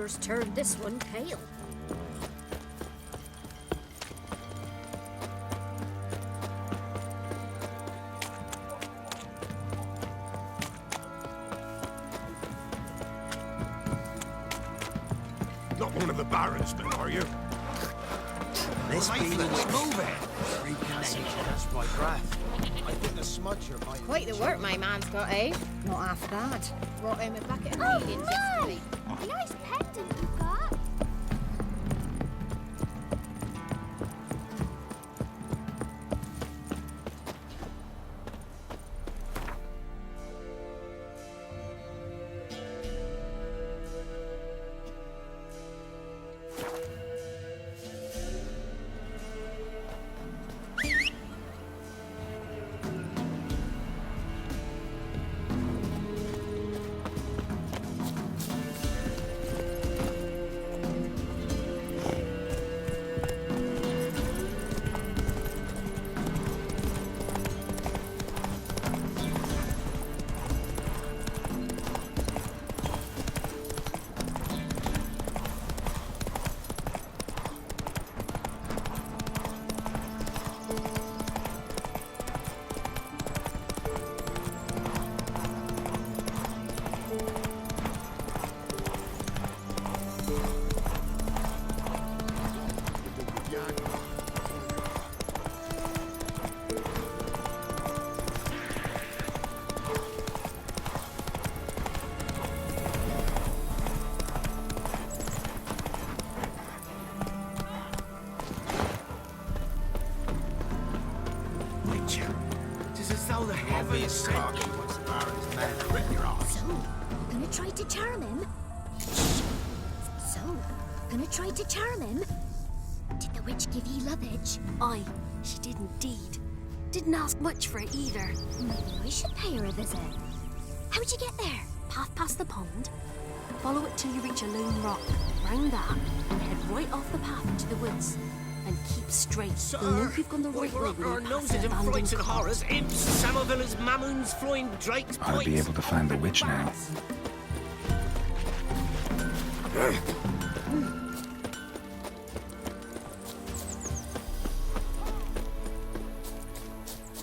ogre's turned this one pale. Not one of the barons, then, are you? Let's move it. That's my breath. I think the smudger might... Quite the work my man's got, eh? Not half bad. Brought home a bucket of millions yesterday. Nice pendant you got. The heaviest target was the baron's men. Rip your arse. So, gonna try to charm him? So, gonna try to charm him? Did the witch give ye lovage? Aye, she did indeed. Didn't ask much for it either. Maybe I should pay her a visit. How'd you get there? Path past the pond. Follow it till you reach a lone rock. Round that, and head right off the path into the woods. And keep straight. Sir, You'll know you've gone the right we're way up when our you pass noses an in abandoned frights and cottage. horrors, imps, Samovillas, Mamoons, flying drakes, Ought to be able to find the witch now.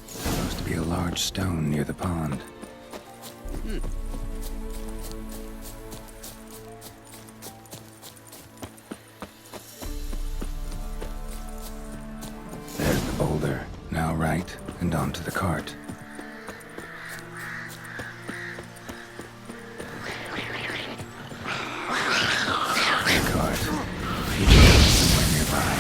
Supposed to be a large stone near the pond. There's the boulder. Now right, and onto the cart. The cart. Somewhere nearby.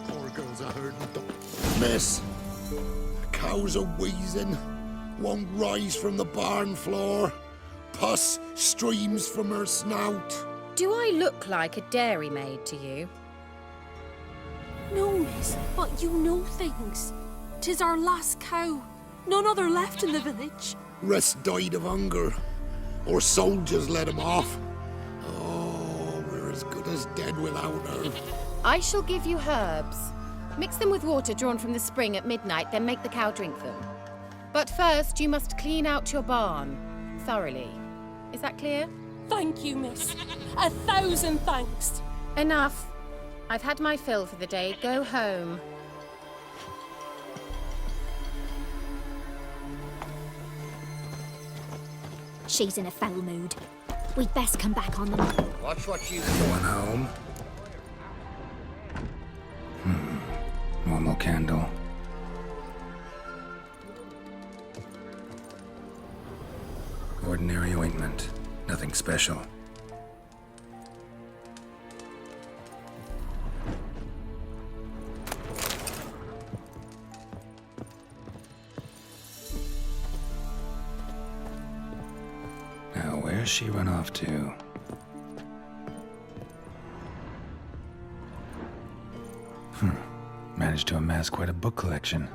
Poor girls are hurting. Miss, the cows are wheezing, won't rise from the barn floor. Pus streams from her snout. Do I look like a dairymaid to you? No, miss, but you know things. 'Tis our last cow. None other left in the village. Rest died of hunger, or soldiers let him off. Oh, we're as good as dead without her. I shall give you herbs. Mix them with water drawn from the spring at midnight, then make the cow drink them. But first, you must clean out your barn thoroughly. Is that clear? Thank you, miss. 1,000 thanks. Enough. I've had my fill for the day. Go home. She's in a foul mood. We'd best come back on them. Watch what you Anyone home? Normal candle. Ordinary ointment. Nothing special. Now, where's she run off to? Managed to amass quite a book collection.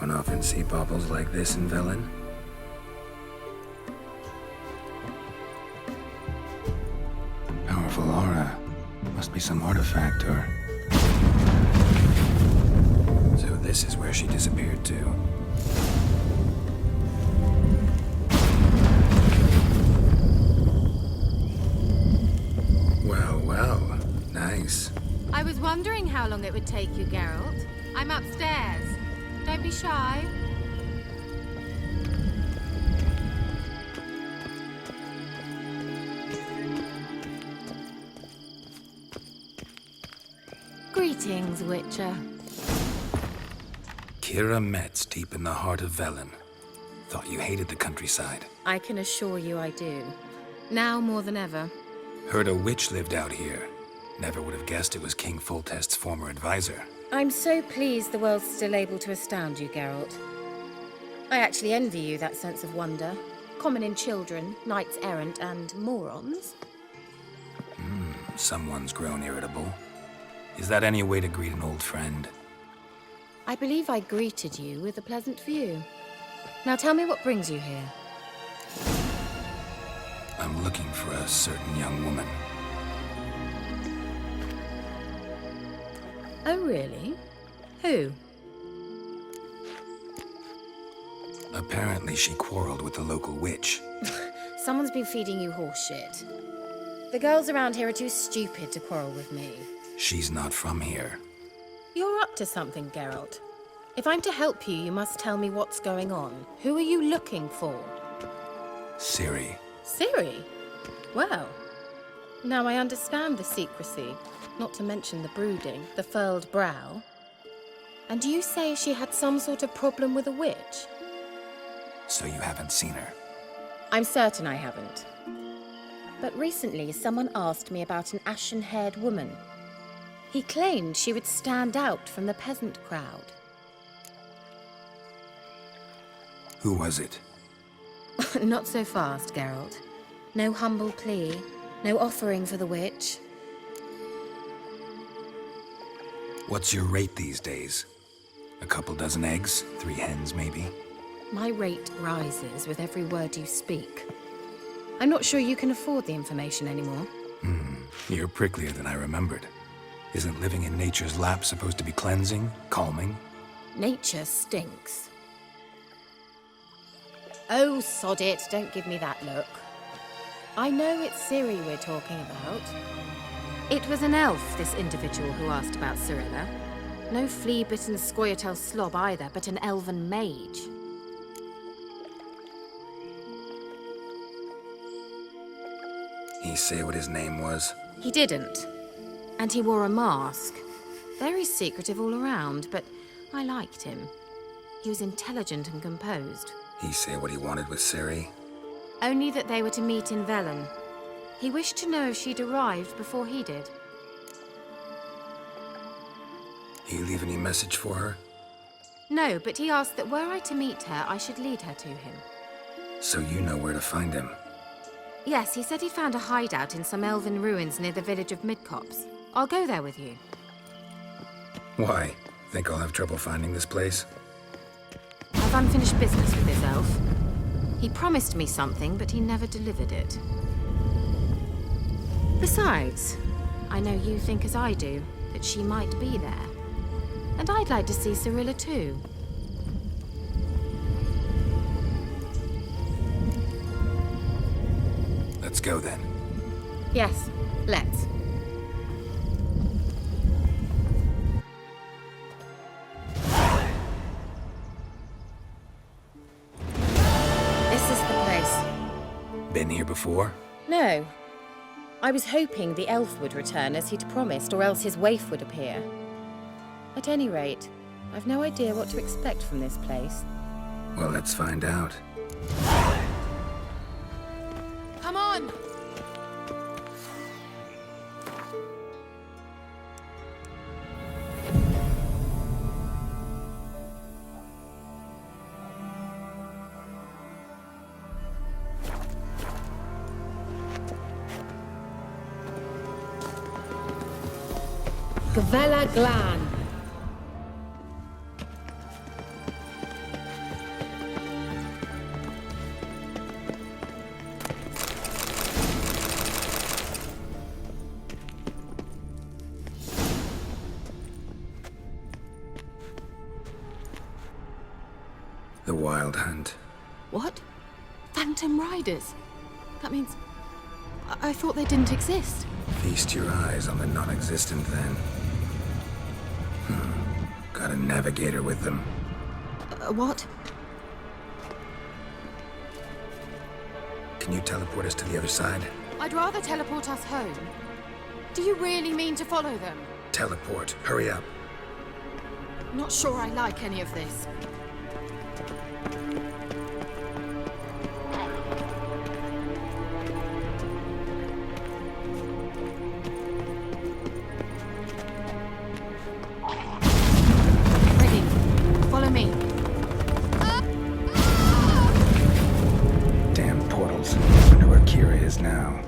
Don't often see baubles like this in Velen. Powerful aura. Must be some artifact or... So this is where she disappeared to. Well, well. Nice. I was wondering how long it would take you, Geralt. I'm upstairs. Don't be shy. Greetings, Witcher. Kira Metz, deep in the heart of Velen. Thought you hated the countryside. I can assure you I do. Now more than ever. Heard a witch lived out here. Never would have guessed it was King Foltest's former advisor. I'm so pleased the world's still able to astound you, Geralt. I actually envy you that sense of wonder. Common in children, knights errant, and morons. Someone's grown irritable. Is that any way to greet an old friend? I believe I greeted you with a pleasant view. Now tell me what brings you here. I'm looking for a certain young woman. Oh, really? Who? Apparently she quarreled with the local witch. Someone's been feeding you horseshit. The girls around here are too stupid to quarrel with me. She's not from here. You're up to something, Geralt. If I'm to help you, you must tell me what's going on. Who are you looking for? Ciri. Ciri? Well, now I understand the secrecy, not to mention the brooding, the furled brow. And you say she had some sort of problem with a witch? So you haven't seen her? I'm certain I haven't. But recently, someone asked me about an ashen-haired woman. He claimed she would stand out from the peasant crowd. Who was it? Not so fast, Geralt. No humble plea, no offering for the witch. What's your rate these days? A couple dozen eggs? 3 hens, maybe? My rate rises with every word you speak. I'm not sure you can afford the information anymore. You're pricklier than I remembered. Isn't living in nature's lap supposed to be cleansing, calming? Nature stinks. Oh, sod it, don't give me that look. I know it's Ciri we're talking about. It was an elf, this individual who asked about Cirilla. No flea-bitten Scoia'tael slob either, but an elven mage. He say what his name was? He didn't. And he wore a mask. Very secretive all around, but I liked him. He was intelligent and composed. He say what he wanted with Ciri? Only that they were to meet in Velen. He wished to know if she'd arrived before he did. He leave any message for her? No, but he asked that were I to meet her, I should lead her to him. So you know where to find him? Yes, he said he found a hideout in some elven ruins near the village of Midcopse. I'll go there with you. Why? Think I'll have trouble finding this place? I've unfinished business with this elf. He promised me something, but he never delivered it. Besides, I know you think as I do, that she might be there. And I'd like to see Cirilla too. Let's go then. Yes, let's. This is the place. Been here before? No. I was hoping the elf would return as he'd promised, or else his waif would appear. At any rate, I've no idea what to expect from this place. Well, let's find out. Come on! Gavella Glan. Wild Hunt. What? Phantom Riders? That means... I thought they didn't exist. Feast your eyes on the non-existent then. Got a navigator with them. What? Can you teleport us to the other side? I'd rather teleport us home. Do you really mean to follow them? Teleport. Hurry up. Not sure I like any of this. Ready. Follow me. Damn portals. Wonder where Kira is now.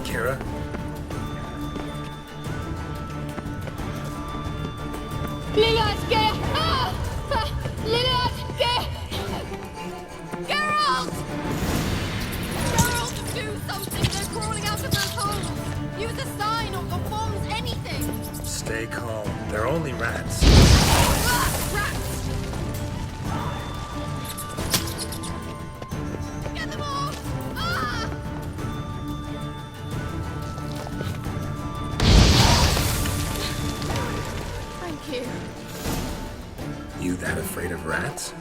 Kira? Lilith, get up! Lilith, get... Geralt! Geralt, do something! They're crawling out of those holes! Use a sign or bombs, anything! Stay calm. They're only rats. Ah, rats! Get them off! Ah! Thank you. You that afraid of rats?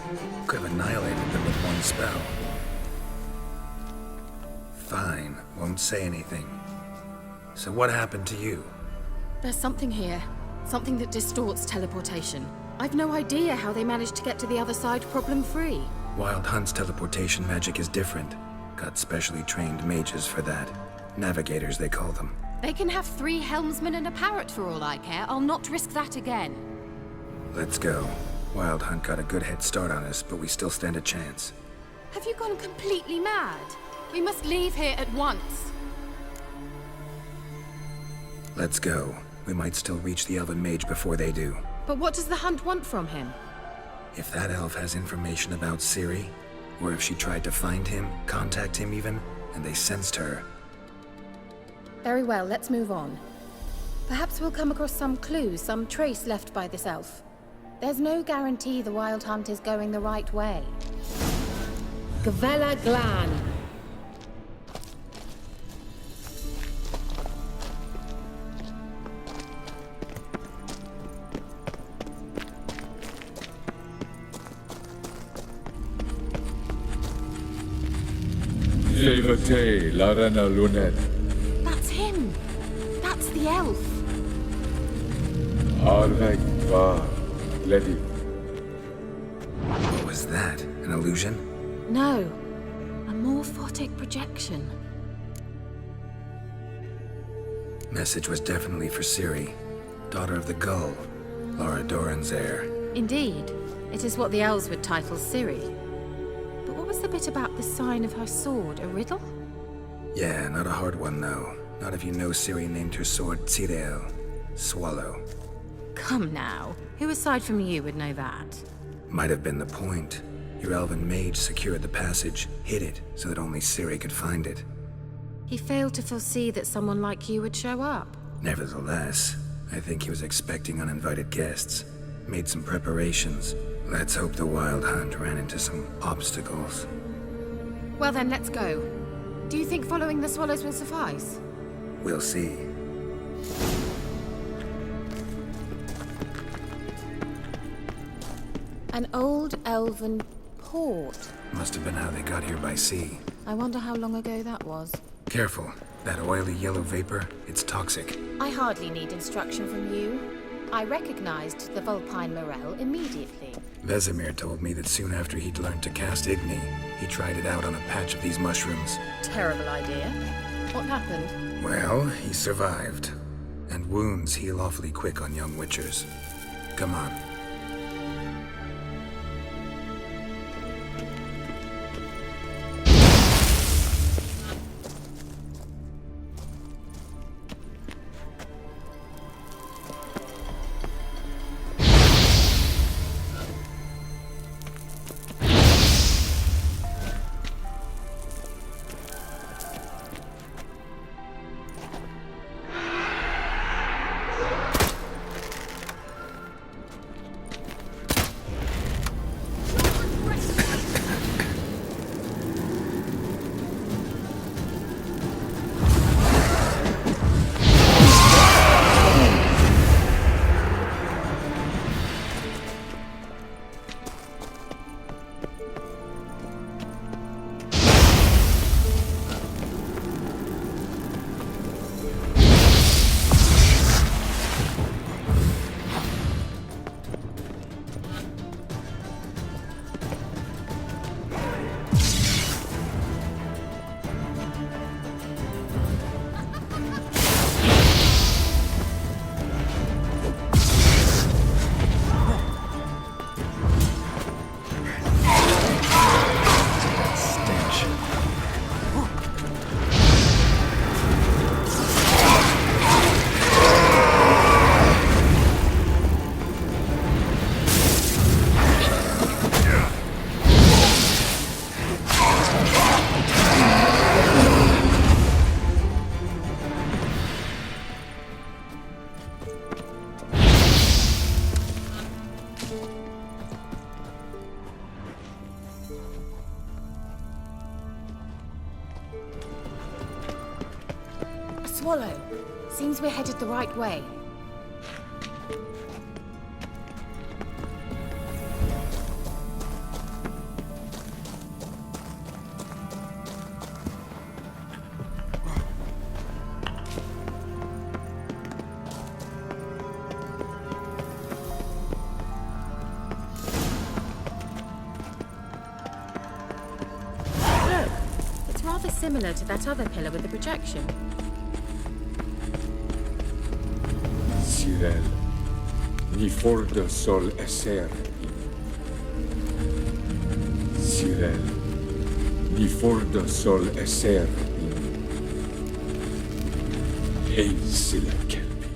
Could have annihilated them with one spell. Fine, won't say anything. So what happened to you? There's something here. Something that distorts teleportation. I've no idea how they managed to get to the other side problem-free. Wild Hunt's teleportation magic is different. Got specially trained mages for that. Navigators, they call them. They can have 3 helmsmen and a parrot for all I care. I'll not risk that again. Let's go. Wild Hunt got a good head start on us, but we still stand a chance. Have you gone completely mad? We must leave here at once. Let's go. We might still reach the Elven Mage before they do. But what does the Hunt want from him? If that elf has information about Ciri, or if she tried to find him, contact him even, and they sensed her. Very well, let's move on. Perhaps we'll come across some clues, some trace left by this elf. There's no guarantee the Wild Hunt is going the right way. Gavella Glan. Levate, Larena Lunet. That's him! That's the elf! Arvek var, Ledi. What was that? An illusion? No. A morphotic projection. Message was definitely for Ciri, daughter of the Gull, Lara Doran's heir. Indeed. It is what the elves would title Ciri. But what was the bit about the sign of her sword? A riddle? Yeah, not a hard one, though. Not if you know Ciri named her sword Tirel. Swallow. Come now. Who aside from you would know that? Might have been the point. Your elven mage secured the passage, hid it, so that only Ciri could find it. He failed to foresee that someone like you would show up. Nevertheless, I think he was expecting uninvited guests. Made some preparations. Let's hope the Wild Hunt ran into some obstacles. Well then, let's go. Do you think following the swallows will suffice? We'll see. An old elven port. Must have been how they got here by sea. I wonder how long ago that was. Careful. That oily yellow vapor, it's toxic. I hardly need instruction from you. I recognized the Vulpine Morel immediately. Vesemir told me that soon after he'd learned to cast Igni, he tried it out on a patch of these mushrooms. Terrible idea. What happened? Well, he survived. And wounds heal awfully quick on young witchers. Come on. Swallow. Seems we're headed the right way. Look, it's rather similar to that other pillar with the projection. Cyril, ni forda sol esser. Cyril, ni forda sol esser. Hey, Silla Kelpie.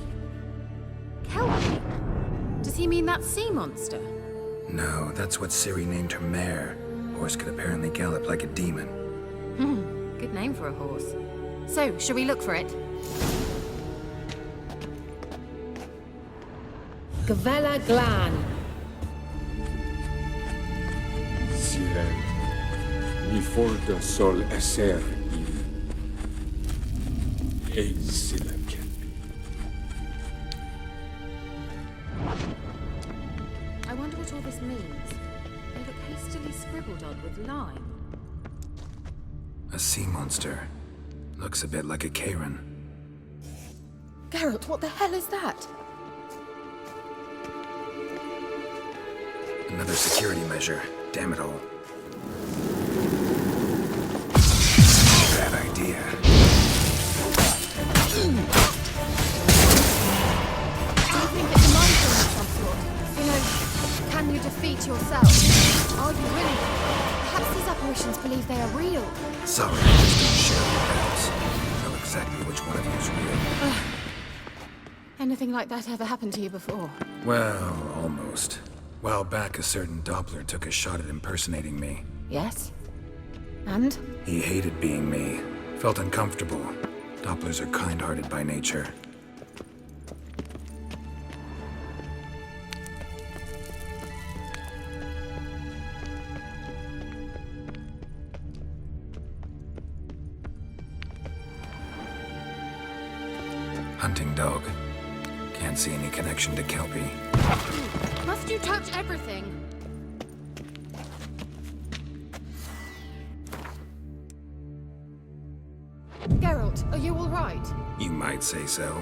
Kelpie? Does he mean that sea monster? No, that's what Ciri named her mare. Horse could apparently gallop like a demon. Good name for a horse. So, shall we look for it? Gavella Glan. Cyril, ni forda sol esser. Hey, Silla Kelpie. I wonder what all this means. They look hastily scribbled on with lime. A sea monster. Looks a bit like a Karen. Geralt, what the hell is that? Another security measure. Damn it all. Bad idea. Do you think it's a mind thing of some sort? You know, can you defeat yourself? Are you willing? Perhaps he's up apparitions believe they are real. Sorry, I just don't share your doubts. I know exactly which one of you is real. Anything like that ever happened to you before? Well, almost. While back, a certain Doppler took a shot at impersonating me. Yes? And? He hated being me. Felt uncomfortable. Dopplers are kind-hearted by nature. Hunting dog. Can't see any connection to Kelpie. Must you touch everything? Geralt, are you all right? You might say so.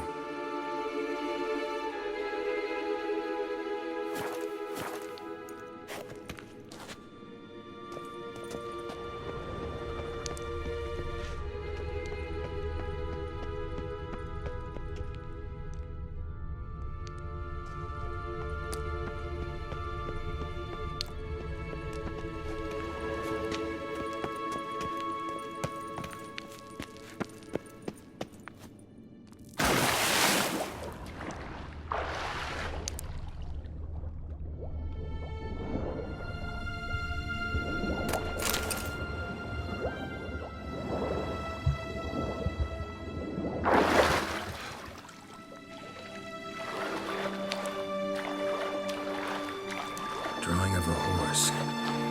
Drawing of a horse.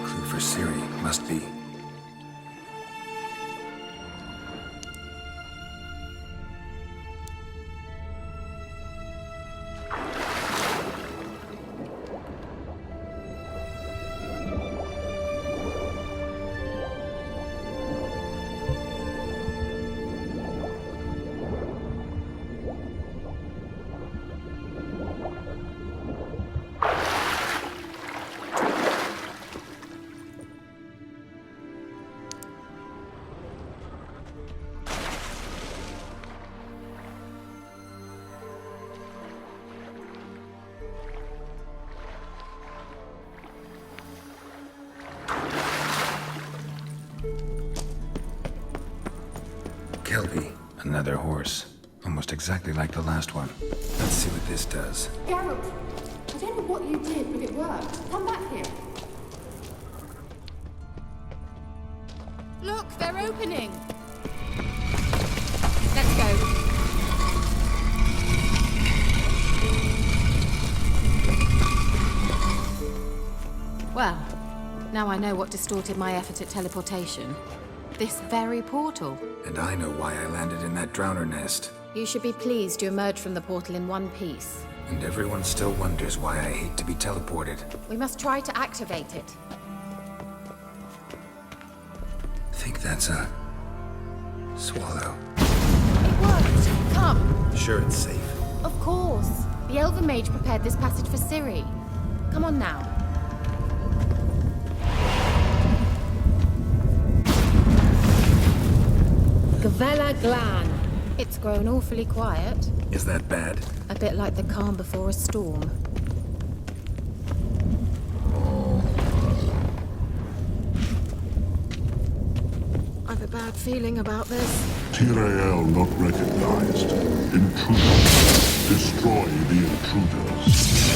Clue for Ciri, must be. Kelpie. Another horse. Almost exactly like the last one. Let's see what this does. Geralt, I don't know what you did, but it worked. Come back here. Look, they're opening. Let's go. Well, now I know what distorted my effort at teleportation. This very portal. And I know why I landed in that drowner nest. You should be pleased you emerged from the portal in one piece. And everyone still wonders why I hate to be teleported. We must try to activate it. Think that's a... swallow. It worked! Come! Sure it's safe. Of course! The Elven Mage prepared this passage for Ciri. Come on now. Gavella Glan. It's grown awfully quiet. Is that bad? A bit like the calm before a storm. I've a bad feeling about this. Tyrael not recognized. Intruder. Destroy the intruders.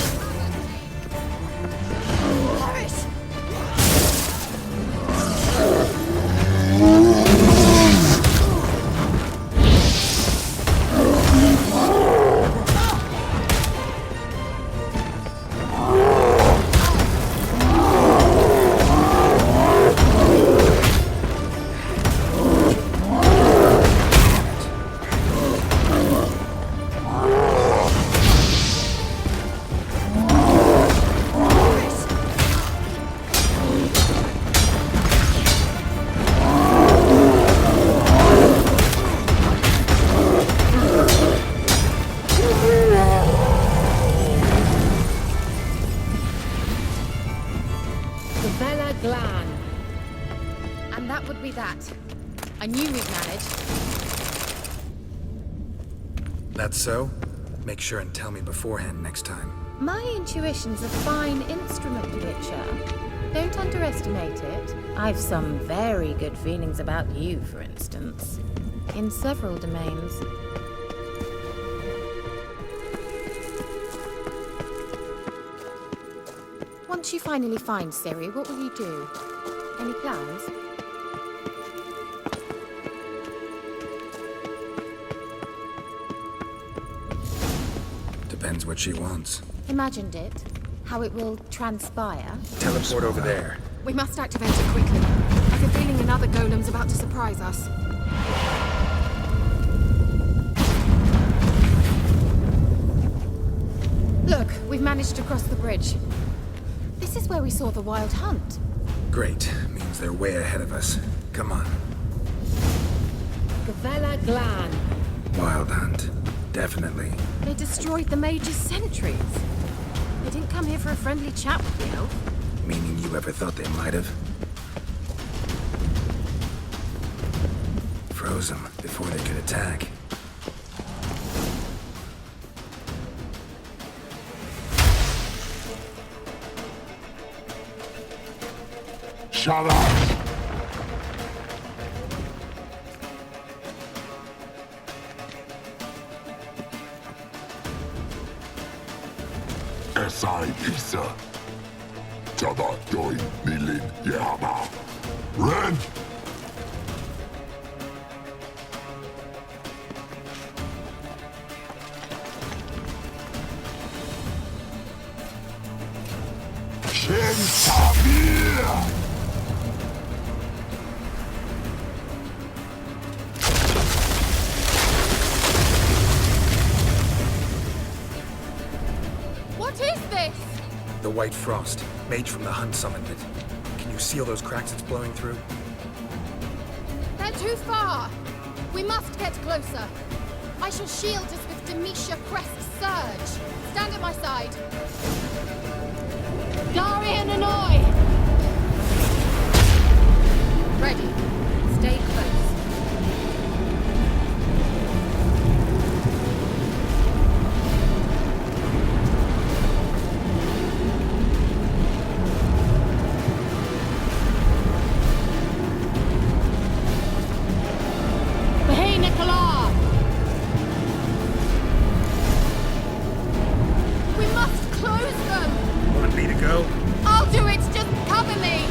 And that would be that. I knew we'd manage. That's so? Make sure and tell me beforehand next time. My intuition's a fine instrument, Witcher. Don't underestimate it. I've some very good feelings about you, for instance. In several domains. Once you finally find Ciri, what will you do? Any plans? Depends what she wants. Imagined it. How it will transpire. Teleport over there. We must activate it quickly. I've a feeling another golem's about to surprise us. Look, we've managed to cross the bridge. This is where we saw the wild hunt. Great. Means they're way ahead of us. Come on. Gavella Glan. Wild hunt. Definitely. They destroyed the Mage's sentries. They didn't come here for a friendly chat with the elf. Meaning you ever thought they might have? Froze them before they could attack. Shut up! Esai Pisa. Tada doin nilin yama. Red! Shen Tabir! What is this? The White Frost. Mage from the hunt summoned it. Can you seal those cracks it's blowing through? They're too far. We must get closer. I shall shield us with Demetia Crest Surge. Stand at my side. Darian and I! Ready. Stay close. Hey, Nicola! We must close them! Want me to go? I'll do it! Just cover me!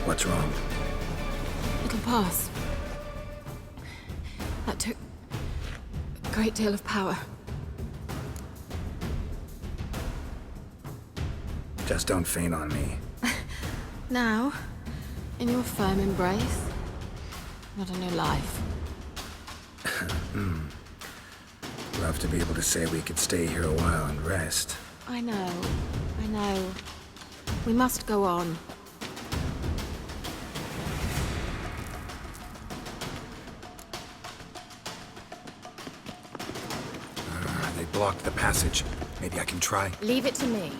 What's wrong? It'll pass. That took a great deal of power. Just don't faint on me. Now, in your firm embrace, not a new life. Love to be able to say we could stay here a while and rest. I know. We must go on. They blocked the passage. Maybe I can try. Leave it to me.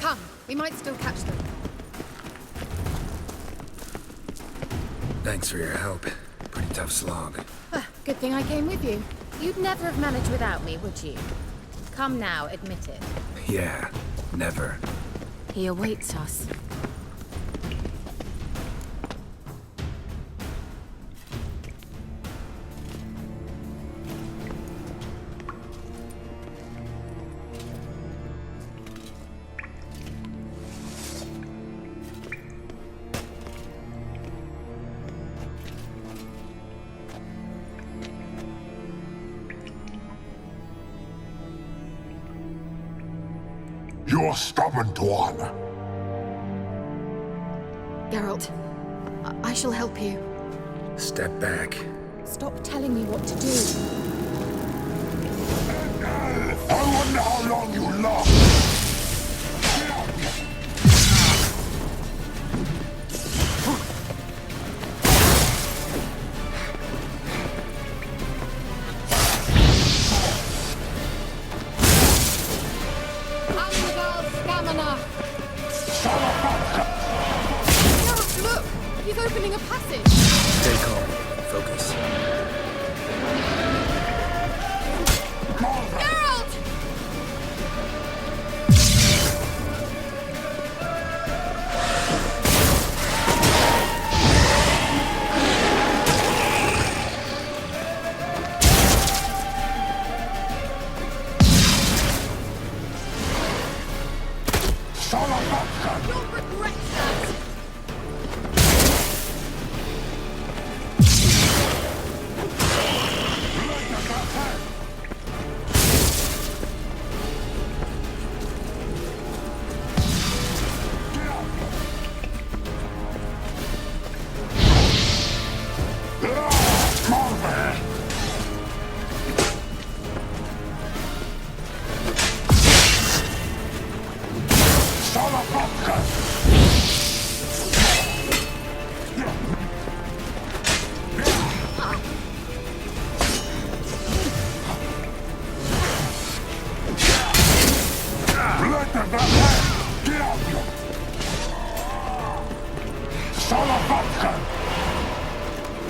Come, we might still catch them. Thanks for your help. Pretty tough slog. Good thing I came with you. You'd never have managed without me, would you? Come now, admit it. Yeah, never. He awaits us. You're stubborn, Tuan. Geralt, I shall help you. Step back. Stop telling me what to do. I wonder how long you last. Look! He's opening a passage! Stay calm. Focus. Geralt! You'll regret that!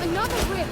Another rift!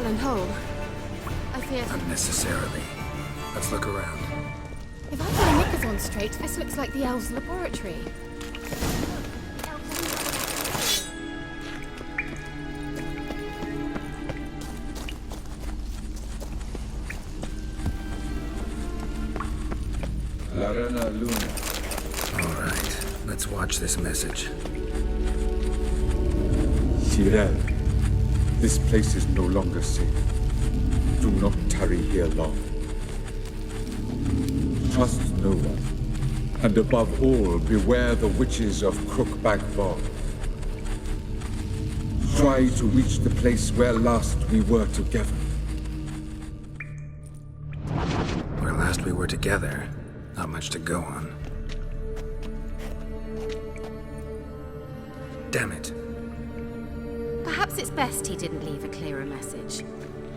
and whole. I fear... Unnecessarily. Let's look around. If I've got my knickers on straight, this looks like the elves' laboratory. Larena Luna. All right, let's watch this message. Tyrell, this place is no longer safe. Do not tarry here long. Trust no one. And above all, beware the witches of Crookback Bog. Try to reach the place where last we were together. Where last we were together, not much to go on. Damn it. Perhaps it's best he didn't leave a clearer message.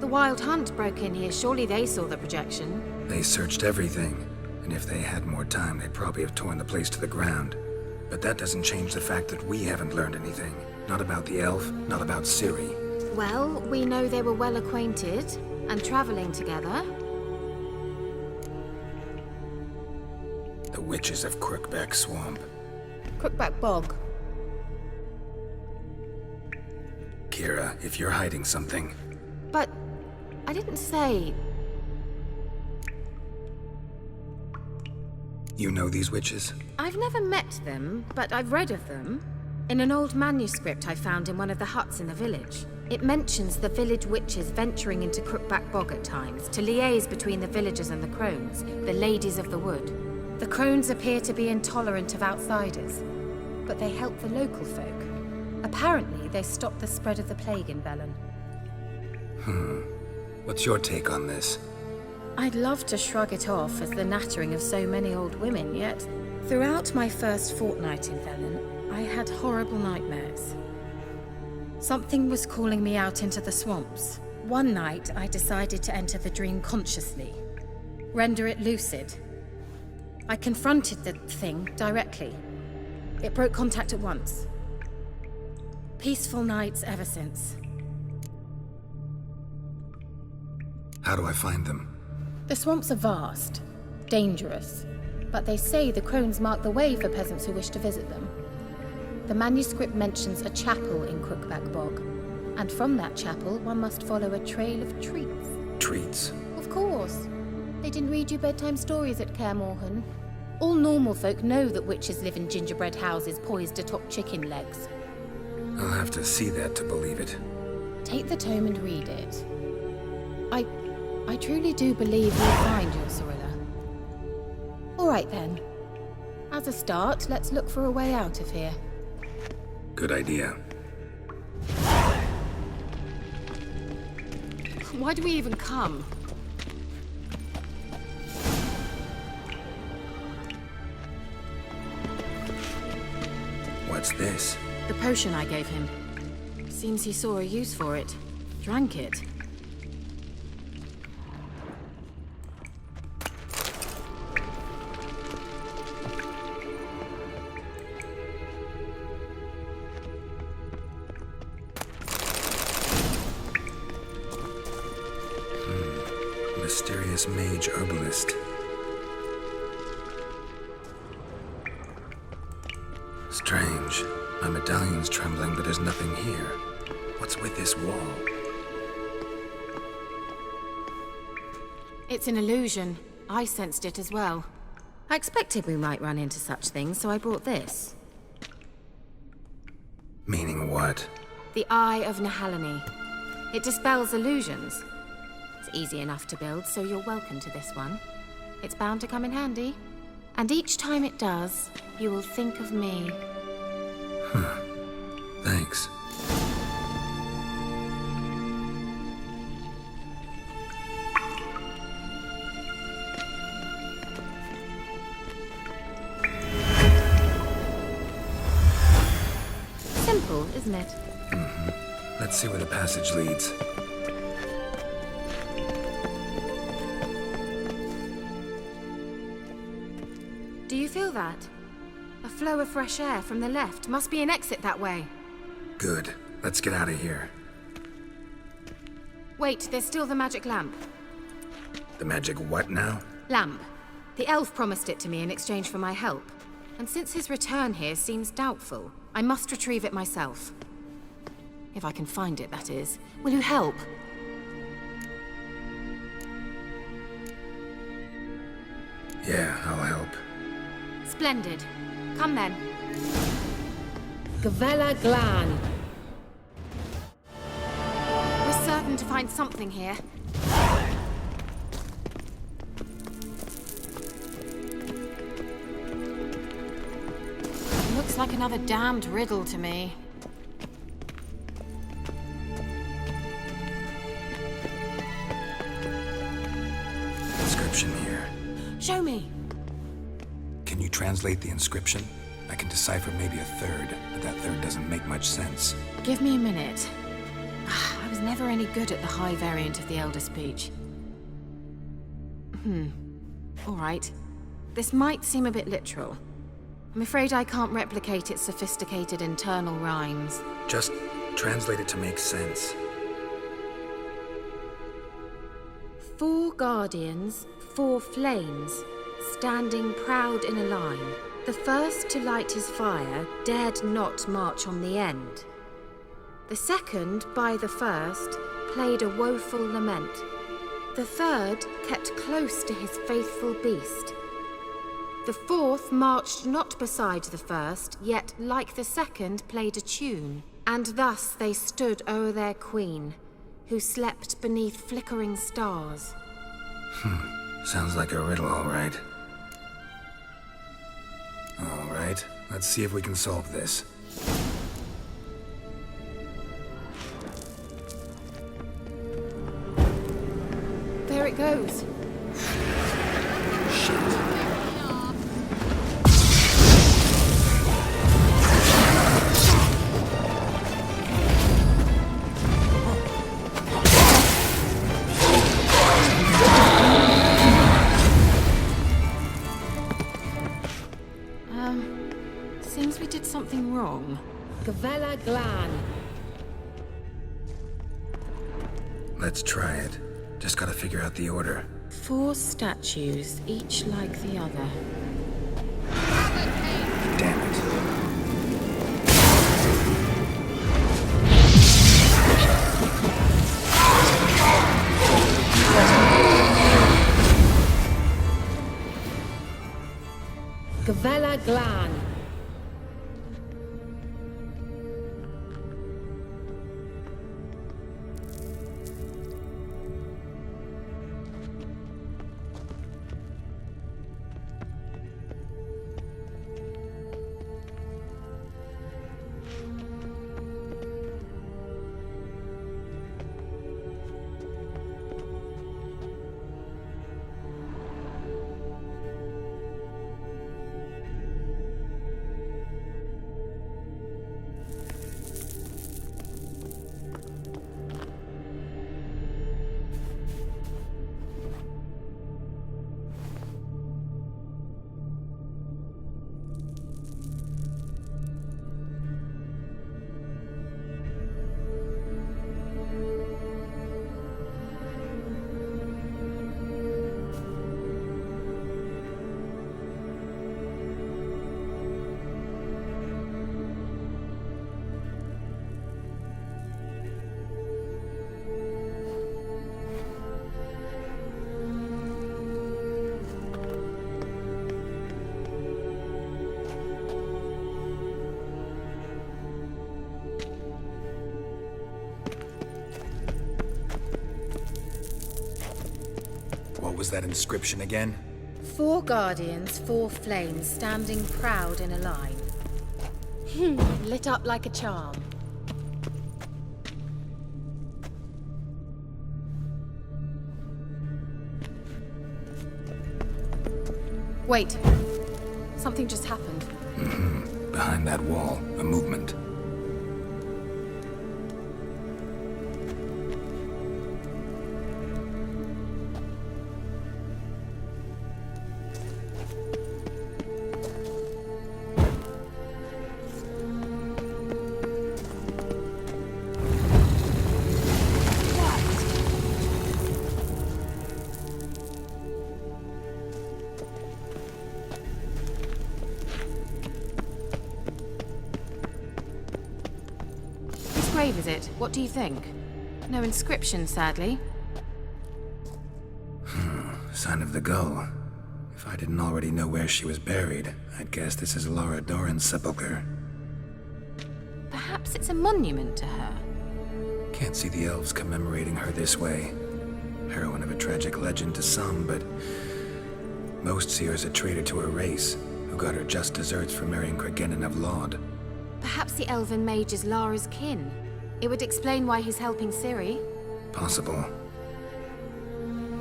The Wild Hunt broke in here. Surely they saw the projection. They searched everything, and if they had more time, they'd probably have torn the place to the ground. But that doesn't change the fact that we haven't learned anything. Not about the elf, not about Ciri. Well, we know they were well acquainted and traveling together. The witches of Crookback Swamp. Crookback Bog. Kira, if you're hiding something... But I didn't say... You know these witches? I've never met them, but I've read of them. In an old manuscript I found in one of the huts in the village. It mentions the village witches venturing into Crookback Bog at times to liaise between the villagers and the crones, the ladies of the wood. The crones appear to be intolerant of outsiders, but they help the local folk. Apparently, they stopped the spread of the plague in Velen. What's your take on this? I'd love to shrug it off as the nattering of so many old women, yet throughout my first fortnight in Velen, I had horrible nightmares. Something was calling me out into the swamps. One night, I decided to enter the dream consciously, render it lucid. I confronted the thing directly. It broke contact at once. Peaceful nights ever since. How do I find them? The swamps are vast, dangerous, but they say the crones mark the way for peasants who wish to visit them. The manuscript mentions a chapel in Crookback Bog, and from that chapel one must follow a trail of treats. Treats? Of course. They didn't read you bedtime stories at Kaer Morhen. All normal folk know that witches live in gingerbread houses poised atop chicken legs. I'll have to see that to believe it. Take the tome and read it. I truly do believe you'll find your Cyrilla. All right then. As a start, let's look for a way out of here. Good idea. Why do we even come? What's this? The potion I gave him. Seems he saw a use for it. Drank it. Mysterious mage herbalist. Strange. My medallion's trembling, but there's nothing here. What's with this wall? It's an illusion. I sensed it as well. I expected we might run into such things, so I brought this. Meaning what? The Eye of Nahalani. It dispels illusions. It's easy enough to build, so you're welcome to this one. It's bound to come in handy. And each time it does, you will think of me. Thanks. Simple, isn't it? Let's see where the passage leads. Do you feel that? A flow of fresh air from the left. Must be an exit that way. Good. Let's get out of here. Wait, there's still the magic lamp. The magic what now? Lamp. The elf promised it to me in exchange for my help. And since his return here seems doubtful, I must retrieve it myself. If I can find it, that is. Will you help? Yeah, I'll help. Splendid. Come then. Gavella Glan. We're certain to find something here. Looks like another damned riddle to me. Inscription here. Show me. Can you translate the inscription? I can decipher maybe a third, but that third doesn't make much sense. Give me a minute. I was never any good at the high variant of the Elder Speech. All right. This might seem a bit literal. I'm afraid I can't replicate its sophisticated internal rhymes. Just translate it to make sense. 4 guardians, 4 flames, standing proud in a line. The first to light his fire dared not march on the end. The second, by the first, played a woeful lament. The third kept close to his faithful beast. The fourth marched not beside the first, yet, like the second, played a tune. And thus they stood o'er their queen, who slept beneath flickering stars. Sounds like a riddle, all right. All right, let's see if we can solve this. There it goes. Seems we did something wrong. Gavella Glan. Let's try it. Just gotta figure out the order. 4 statues, each like the other. Damn it. Gavella Glan. What was that inscription again? 4 guardians, 4 flames, standing proud in a line. Lit up like a charm. Wait. Something just happened. Behind that wall, a movement. grave is it? What do you think? No inscription, sadly. Sign of the gull. If I didn't already know where she was buried, I'd guess this is Laura Doran's sepulchre. Perhaps it's a monument to her. Can't see the elves commemorating her this way. Heroine of a tragic legend to some, but most see her as a traitor to her race, who got her just deserts for marrying Cregennan of Laud. Perhaps the elven mage is Lara's kin. It would explain why he's helping Ciri. Possible.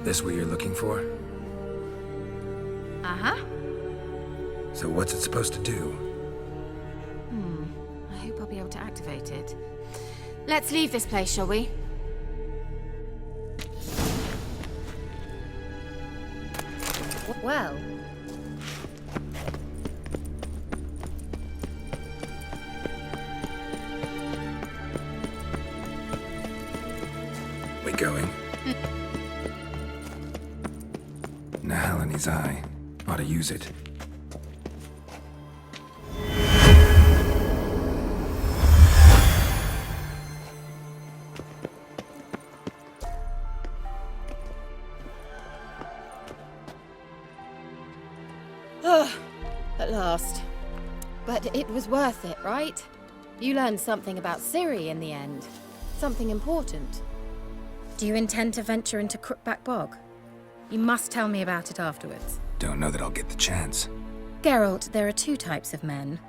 This what you're looking for? Uh-huh. So what's it supposed to do? I hope I'll be able to activate it. Let's leave this place, shall we? Well, We going? Nahal in his eye. Ought to use it. at last. But it was worth it, right? You learned something about Ciri in the end. Something important. Do you intend to venture into Crookback Bog? You must tell me about it afterwards. Don't know that I'll get the chance. Geralt, there are two types of men.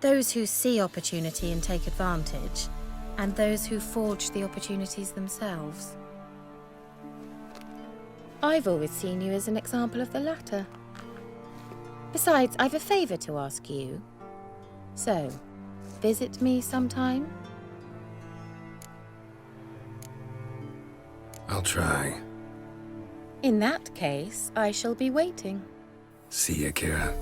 Those who see opportunity and take advantage, and those who forge the opportunities themselves. I've always seen you as an example of the latter. Besides, I've a favor to ask you. So, visit me sometime? I'll try. In that case, I shall be waiting. See ya, Kira.